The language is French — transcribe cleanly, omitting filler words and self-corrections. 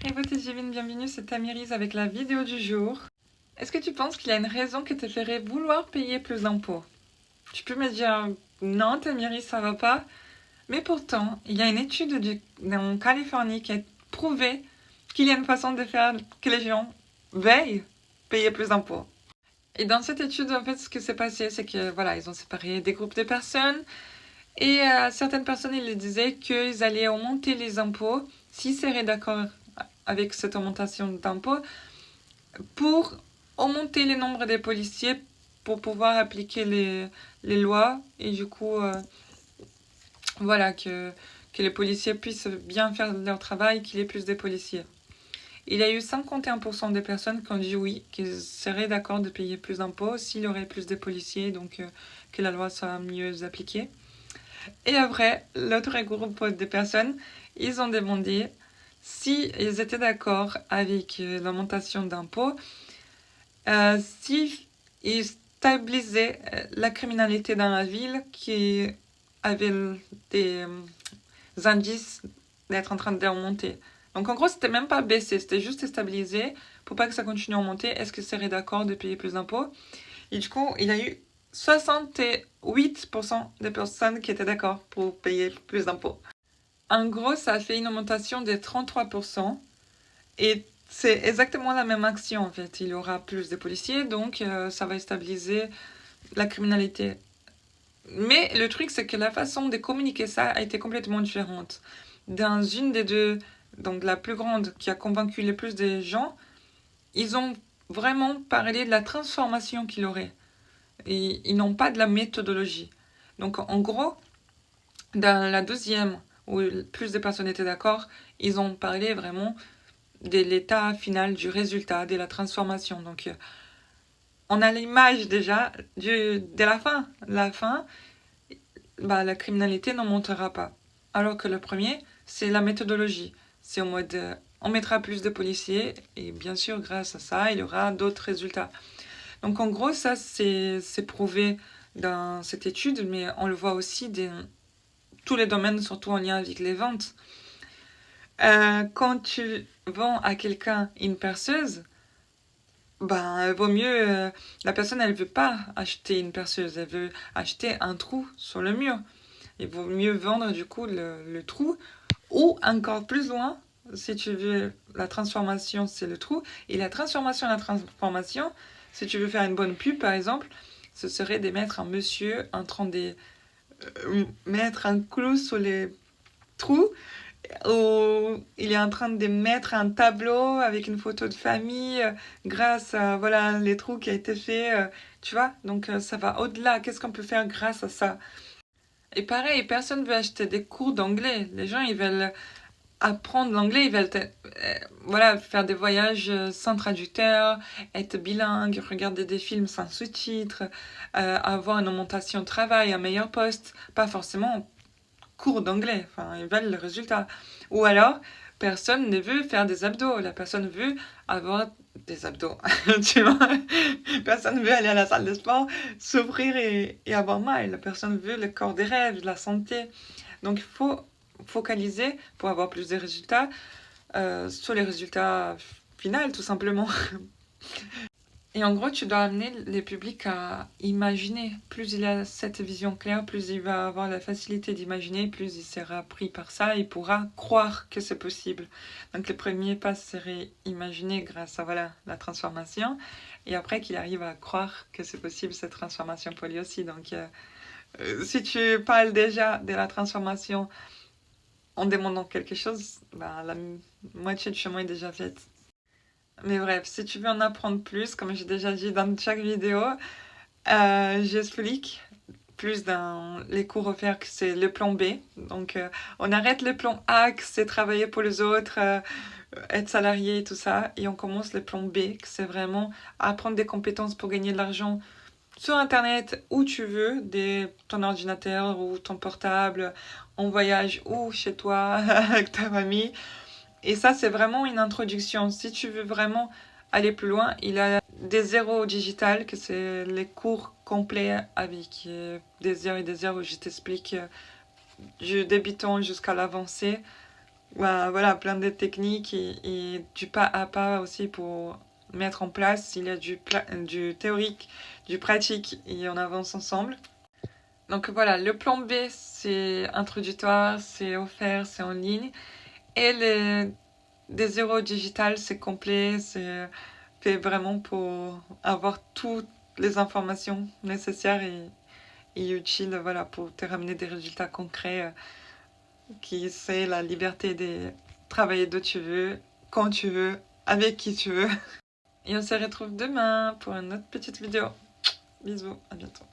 Hey beauté divine, bienvenue, c'est Tamiris avec la vidéo du jour. Est-ce que tu penses qu'il y a une raison qui te ferait vouloir payer plus d'impôts? Tu peux me dire non Tamiris, ça va pas. Mais pourtant, il y a une étude en Californie qui a prouvé qu'il y a une façon de faire que les gens veuillent payer plus d'impôts. Et dans cette étude, en fait, ce qui s'est passé, c'est que voilà, ils ont séparé des groupes de personnes. Et certaines personnes, ils disaient qu'ils allaient augmenter les impôts s'ils seraient d'accord avec cette augmentation d'impôts pour augmenter le nombre des policiers pour pouvoir appliquer les lois et du coup, voilà, que les policiers puissent bien faire leur travail, qu'il y ait plus de policiers. Il y a eu 51% des personnes qui ont dit oui, qu'ils seraient d'accord de payer plus d'impôts s'il y aurait plus de policiers, donc que la loi soit mieux appliquée. Et après, l'autre groupe de personnes, ils ont demandé si ils étaient d'accord avec l'augmentation d'impôts, si ils stabilisaient la criminalité dans la ville qui avait des indices d'être en train d'augmenter. Donc en gros, c'était même pas baisser, c'était juste stabiliser pour pas que ça continue à monter. Est-ce que serait d'accord de payer plus d'impôts? Et du coup, il y a eu 68% des personnes qui étaient d'accord pour payer plus d'impôts. En gros, ça a fait une augmentation de 33%. Et c'est exactement la même action en fait. Il y aura plus de policiers, donc ça va stabiliser la criminalité. Mais le truc, c'est que la façon de communiquer ça a été complètement différente. Dans une des deux, donc la plus grande, qui a convaincu le plus de gens, ils ont vraiment parlé de la transformation qu'il aurait. Et ils n'ont pas de la méthodologie. Donc en gros, dans la deuxième, où plus de personnes étaient d'accord, ils ont parlé vraiment de l'état final du résultat, de la transformation. Donc on a l'image déjà de la fin. La fin, bah, la criminalité n'en montera pas. Alors que le premier, c'est la méthodologie. C'est en mode, on mettra plus de policiers et bien sûr, grâce à ça, il y aura d'autres résultats. Donc en gros, ça, c'est prouvé dans cette étude, mais on le voit aussi dans tous les domaines, surtout en lien avec les ventes. Quand tu vends à quelqu'un une perceuse, ben, il vaut mieux... la personne, elle veut pas acheter une perceuse, elle veut acheter un trou sur le mur. Il vaut mieux vendre du coup le trou, ou encore plus loin, si tu veux, la transformation, c'est le trou, et la transformation, si tu veux faire une bonne pub, par exemple, ce serait de mettre un monsieur en train de mettre un clou sur les trous, où il est en train de mettre un tableau avec une photo de famille grâce à voilà, les trous qui a été fait, tu vois. Donc ça va au-delà. Qu'est-ce qu'on peut faire grâce à ça? Et pareil, personne ne veut acheter des cours d'anglais. Les gens, ils veulent apprendre l'anglais, ils veulent voilà, faire des voyages sans traducteur, être bilingue, regarder des films sans sous-titres, avoir une augmentation de travail, un meilleur poste, pas forcément cours d'anglais, enfin, ils veulent le résultat. Ou alors, personne ne veut faire des abdos, la personne veut avoir des abdos, tu vois. Personne ne veut aller à la salle de sport, souffrir et avoir mal. La personne veut le corps des rêves, la santé. Donc il faut focaliser pour avoir plus de résultats sur les résultats finaux, tout simplement. Et en gros, tu dois amener les publics à imaginer. Plus il a cette vision claire, plus il va avoir la facilité d'imaginer, plus il sera pris par ça, il pourra croire que c'est possible. Donc le premier pas serait imaginer grâce à voilà, la transformation, et après qu'il arrive à croire que c'est possible cette transformation pour lui aussi. Donc si tu parles déjà de la transformation en demandant quelque chose, bah, la moitié du chemin est déjà faite. Mais bref, si tu veux en apprendre plus, comme j'ai déjà dit dans chaque vidéo, j'explique plus dans les cours offerts que c'est le plan B. Donc on arrête le plan A, que c'est travailler pour les autres, être salarié et tout ça, et on commence le plan B, que c'est vraiment apprendre des compétences pour gagner de l'argent sur internet, où tu veux, ton ordinateur ou ton portable, en voyage ou chez toi avec ta famille. Et ça, c'est vraiment une introduction. Si tu veux vraiment aller plus loin, il y a des zéros digital, que c'est les cours complets avec des heures et des heures où je t'explique du débutant jusqu'à l'avancée. bah, voilà, plein de techniques et du pas à pas aussi pour mettre en place. Il y a du théorique, du pratique et on avance ensemble. Donc voilà, le plan B, c'est introductoire, c'est offert, c'est en ligne. Et des zéros digital, c'est complet, c'est fait vraiment pour avoir toutes les informations nécessaires et utiles, voilà, pour te ramener des résultats concrets, qui c'est la liberté de travailler d'où tu veux, quand tu veux, avec qui tu veux. Et on se retrouve demain pour une autre petite vidéo. Bisous, à bientôt.